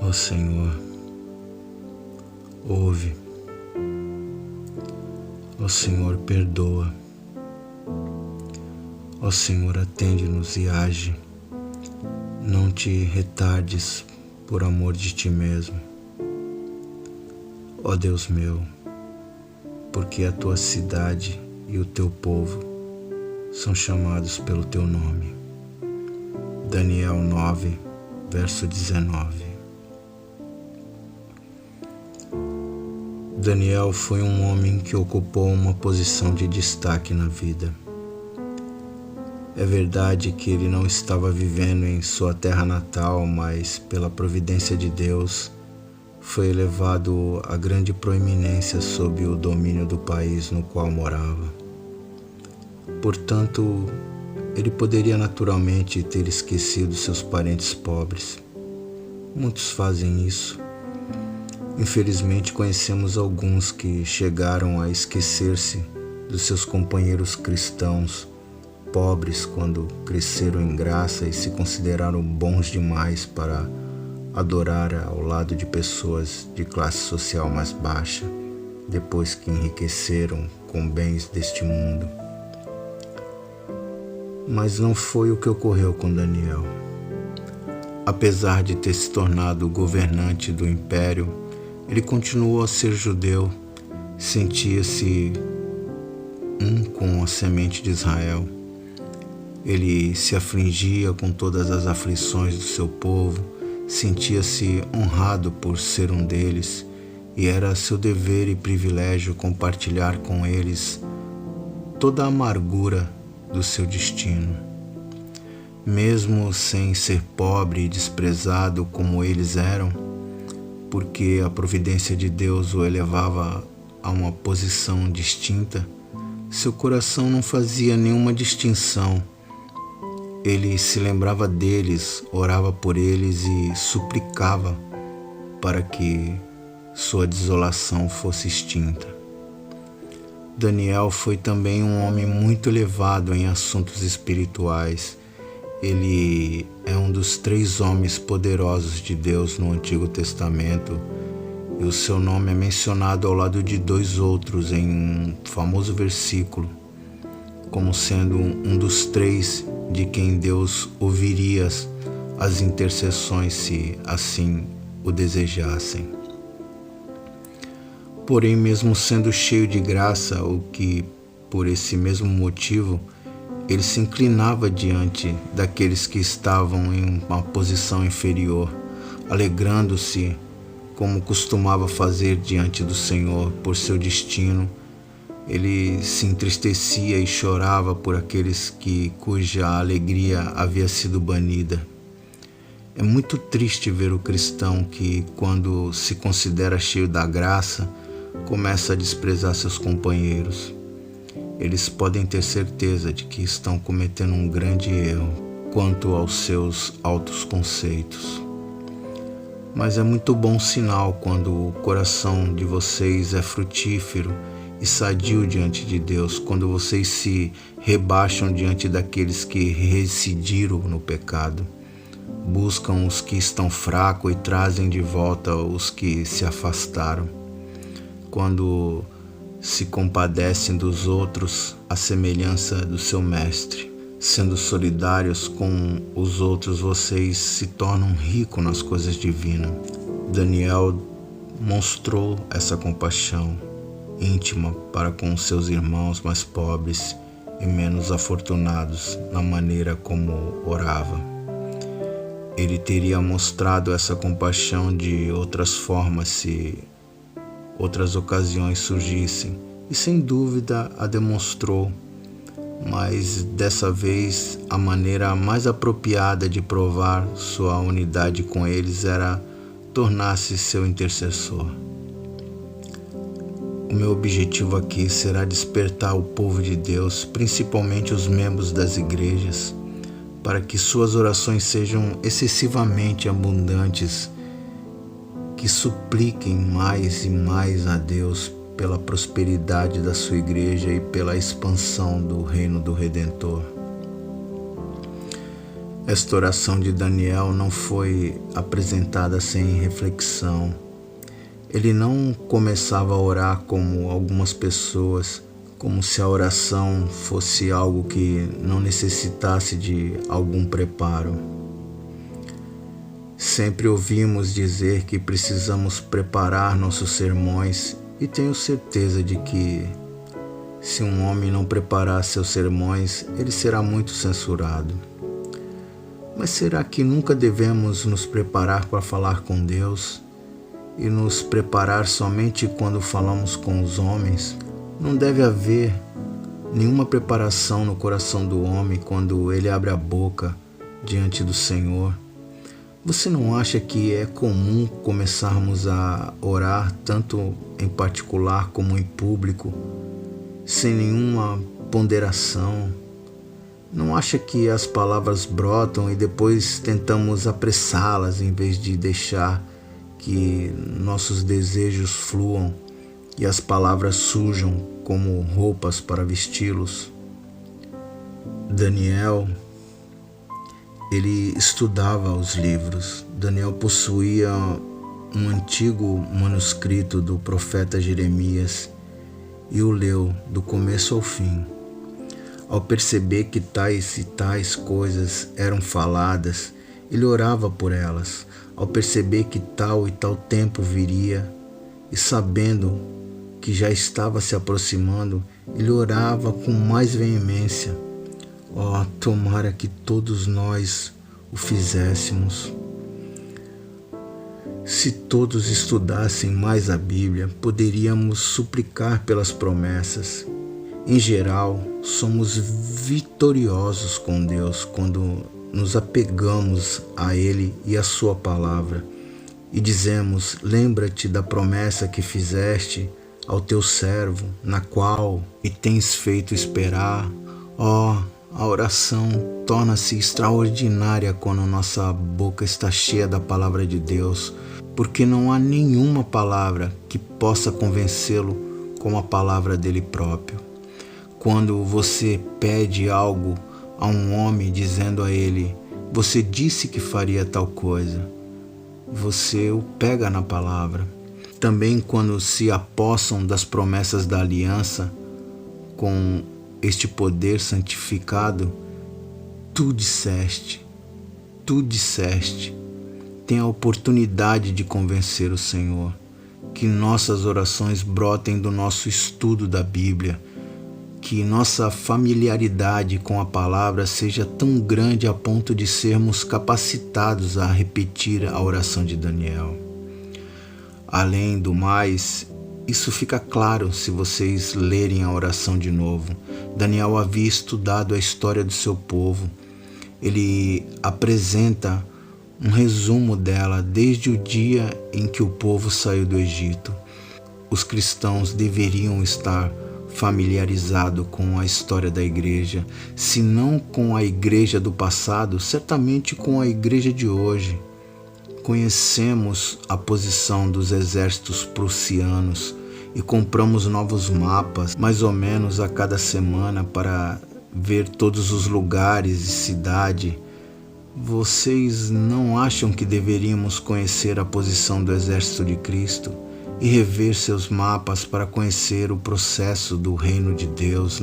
Ó Senhor, ouve. Ó Senhor, perdoa. Ó Senhor, atende-nos e age. Não te retardes por amor de ti mesmo. Ó Deus meu, porque a tua cidade e o teu povo são chamados pelo teu nome. Daniel 9, verso 19. Daniel foi um homem que ocupou uma posição de destaque na vida. É verdade que ele não estava vivendo em sua terra natal, mas pela providência de Deus foi elevado a grande proeminência sob o domínio do país no qual morava. Portanto, ele poderia naturalmente ter esquecido seus parentes pobres. Muitos fazem isso. Infelizmente, conhecemos alguns que chegaram a esquecer-se dos seus companheiros cristãos, pobres quando cresceram em graça e se consideraram bons demais para adorar ao lado de pessoas de classe social mais baixa, depois que enriqueceram com bens deste mundo. Mas não foi o que ocorreu com Daniel. Apesar de ter se tornado governante do império, ele continuou a ser judeu, sentia-se um com a semente de Israel. Ele se afligia com todas as aflições do seu povo, sentia-se honrado por ser um deles, e era seu dever e privilégio compartilhar com eles toda a amargura do seu destino. Mesmo sem ser pobre e desprezado como eles eram, porque a providência de Deus o elevava a uma posição distinta, seu coração não fazia nenhuma distinção. Ele se lembrava deles, orava por eles e suplicava para que sua desolação fosse extinta. Daniel foi também um homem muito elevado em assuntos espirituais. Ele é um dos 3 homens poderosos de Deus no Antigo Testamento, e o seu nome é mencionado ao lado de 2 outros em um famoso versículo, como sendo um dos 3 de quem Deus ouviria as intercessões se assim o desejassem. Porém, mesmo sendo cheio de graça, o que por esse mesmo motivo ele se inclinava diante daqueles que estavam em uma posição inferior, alegrando-se, como costumava fazer diante do Senhor por seu destino. Ele se entristecia e chorava por aqueles cuja alegria havia sido banida. É muito triste ver o cristão que, quando se considera cheio da graça, começa a desprezar seus companheiros. Eles podem ter certeza de que estão cometendo um grande erro quanto aos seus altos conceitos. Mas é muito bom sinal quando o coração de vocês é frutífero e sadio diante de Deus, quando vocês se rebaixam diante daqueles que residiram no pecado, buscam os que estão fracos e trazem de volta os que se afastaram, quando se compadecem dos outros à semelhança do seu mestre. Sendo solidários com os outros, vocês se tornam ricos nas coisas divinas. Daniel mostrou essa compaixão íntima para com seus irmãos mais pobres e menos afortunados na maneira como orava. Ele teria mostrado essa compaixão de outras formas se outras ocasiões surgissem, e sem dúvida a demonstrou, mas dessa vez a maneira mais apropriada de provar sua unidade com eles era tornar-se seu intercessor. O meu objetivo aqui será despertar o povo de Deus, principalmente os membros das igrejas, para que suas orações sejam excessivamente abundantes, que supliquem mais e mais a Deus pela prosperidade da sua igreja e pela expansão do reino do Redentor. Esta oração de Daniel não foi apresentada sem reflexão. Ele não começava a orar como algumas pessoas, como se a oração fosse algo que não necessitasse de algum preparo. Sempre ouvimos dizer que precisamos preparar nossos sermões e tenho certeza de que se um homem não preparar seus sermões, ele será muito censurado. Mas será que nunca devemos nos preparar para falar com Deus e nos preparar somente quando falamos com os homens? Não deve haver nenhuma preparação no coração do homem quando ele abre a boca diante do Senhor. Você não acha que é comum começarmos a orar tanto em particular como em público, sem nenhuma ponderação? Não acha que as palavras brotam e depois tentamos apressá-las em vez de deixar que nossos desejos fluam e as palavras surjam como roupas para vesti-los? Daniel, ele estudava os livros. Daniel possuía um antigo manuscrito do profeta Jeremias e o leu do começo ao fim. Ao perceber que tais e tais coisas eram faladas, ele orava por elas. Ao perceber que tal e tal tempo viria, e sabendo que já estava se aproximando, ele orava com mais veemência. Oh, tomara que todos nós o fizéssemos. Se todos estudassem mais a Bíblia, poderíamos suplicar pelas promessas. Em geral, somos vitoriosos com Deus quando nos apegamos a Ele e a Sua palavra e dizemos: lembra-te da promessa que fizeste ao teu servo, na qual me tens feito esperar. Oh, a oração torna-se extraordinária quando nossa boca está cheia da palavra de Deus, porque não há nenhuma palavra que possa convencê-lo como a palavra dele próprio. Quando você pede algo a um homem dizendo a ele: você disse que faria tal coisa, você o pega na palavra. Também quando se apossam das promessas da aliança com este poder santificado, tu disseste, tem a oportunidade de convencer o Senhor. Que nossas orações brotem do nosso estudo da Bíblia, que nossa familiaridade com a palavra seja tão grande a ponto de sermos capacitados a repetir a oração de Daniel. Além do mais, isso fica claro se vocês lerem a oração de novo. Daniel havia estudado a história do seu povo. Ele apresenta um resumo dela desde o dia em que o povo saiu do Egito. Os cristãos deveriam estar familiarizado com a história da igreja, se não com a igreja do passado, certamente com a igreja de hoje. Conhecemos a posição dos exércitos prussianos e compramos novos mapas, mais ou menos a cada semana, para ver todos os lugares e cidade. Vocês não acham que deveríamos conhecer a posição do exército de Cristo e rever seus mapas para conhecer o processo do reino de Deus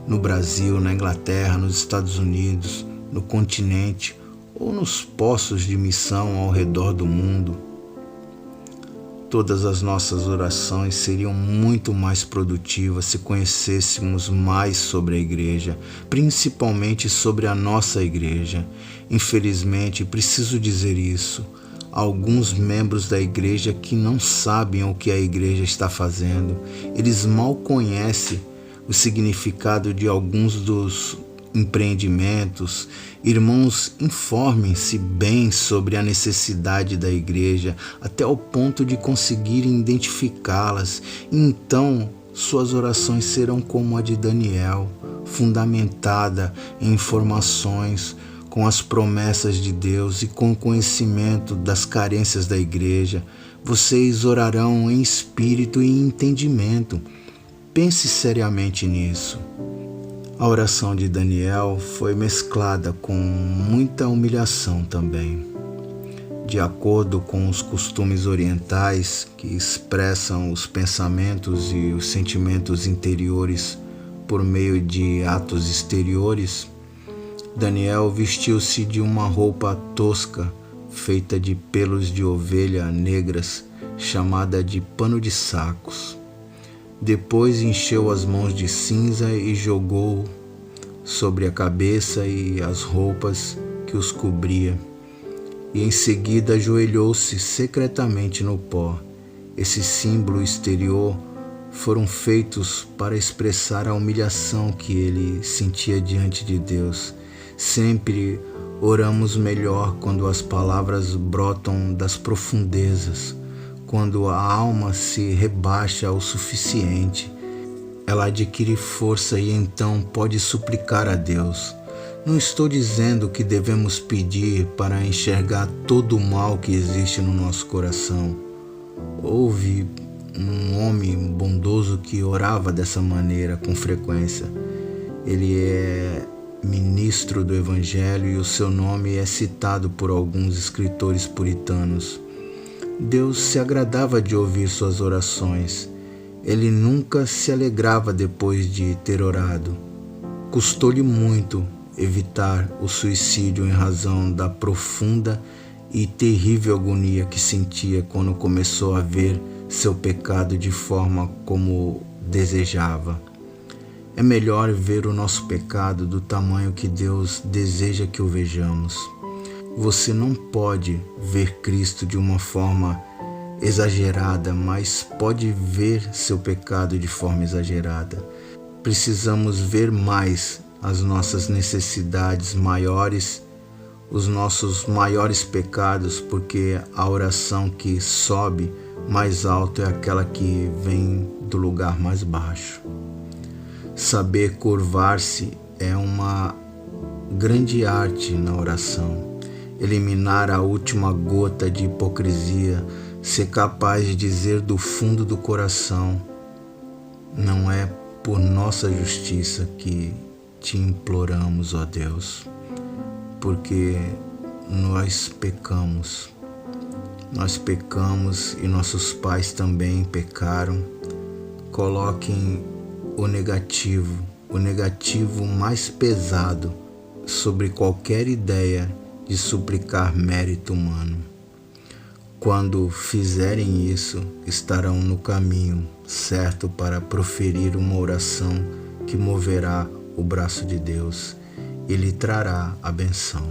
no Brasil, na Inglaterra, nos Estados Unidos, no continente ou nos postos de missão ao redor do mundo? Todas as nossas orações seriam muito mais produtivas se conhecêssemos mais sobre a igreja, principalmente sobre a nossa igreja. Infelizmente, preciso dizer isso. Há alguns membros da igreja que não sabem o que a igreja está fazendo. Eles mal conhecem o significado de alguns dos empreendimentos. Irmãos, informem-se bem sobre a necessidade da igreja, até o ponto de conseguirem identificá-las. Então, suas orações serão como a de Daniel, fundamentada em informações, com as promessas de Deus e com o conhecimento das carências da igreja. Vocês orarão em espírito e em entendimento. Pense seriamente nisso. A oração de Daniel foi mesclada com muita humilhação também. De acordo com os costumes orientais que expressam os pensamentos e os sentimentos interiores por meio de atos exteriores, Daniel vestiu-se de uma roupa tosca feita de pelos de ovelha negras, chamada de pano de sacos. Depois encheu as mãos de cinza e jogou sobre a cabeça e as roupas que os cobria. E em seguida ajoelhou-se secretamente no pó. Esse símbolo exterior foram feitos para expressar a humilhação que ele sentia diante de Deus. Sempre oramos melhor quando as palavras brotam das profundezas, quando a alma se rebaixa o suficiente. Ela adquire força e então pode suplicar a Deus. Não estou dizendo que devemos pedir para enxergar todo o mal que existe no nosso coração. Houve um homem bondoso que orava dessa maneira com frequência. Ele é ministro do Evangelho e o seu nome é citado por alguns escritores puritanos. Deus se agradava de ouvir suas orações. Ele nunca se alegrava depois de ter orado. Custou-lhe muito evitar o suicídio em razão da profunda e terrível agonia que sentia quando começou a ver seu pecado de forma como desejava. É melhor ver o nosso pecado do tamanho que Deus deseja que o vejamos. Você não pode ver Cristo de uma forma exagerada, mas pode ver seu pecado de forma exagerada. Precisamos ver mais as nossas necessidades maiores, os nossos maiores pecados, porque a oração que sobe mais alto é aquela que vem do lugar mais baixo. Saber curvar-se é uma grande arte na oração. Eliminar a última gota de hipocrisia, ser capaz de dizer do fundo do coração: não é por nossa justiça que te imploramos, ó Deus, porque nós pecamos e nossos pais também pecaram. Coloquem o negativo mais pesado sobre qualquer ideia de suplicar mérito humano. Quando fizerem isso, estarão no caminho certo para proferir uma oração que moverá o braço de Deus e lhe trará a benção.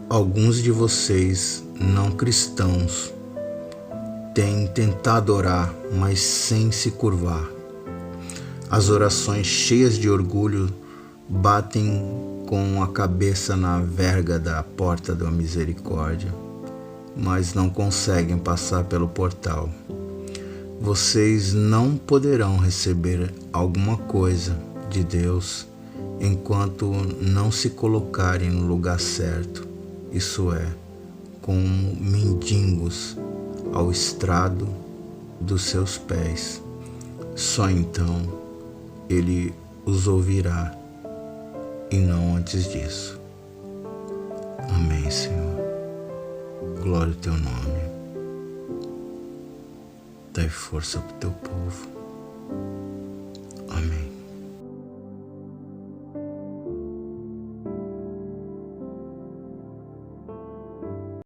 Alguns de vocês não cristãos têm tentado orar, mas sem se curvar. As orações cheias de orgulho batem com a cabeça na verga da porta da misericórdia, mas não conseguem passar pelo portal. Vocês não poderão receber alguma coisa de Deus enquanto não se colocarem no lugar certo, isso é, como mendigos ao estrado dos seus pés. Só então Ele os ouvirá e não antes disso. Amém, Senhor. Glória ao teu nome. Dai força para o teu povo. Amém.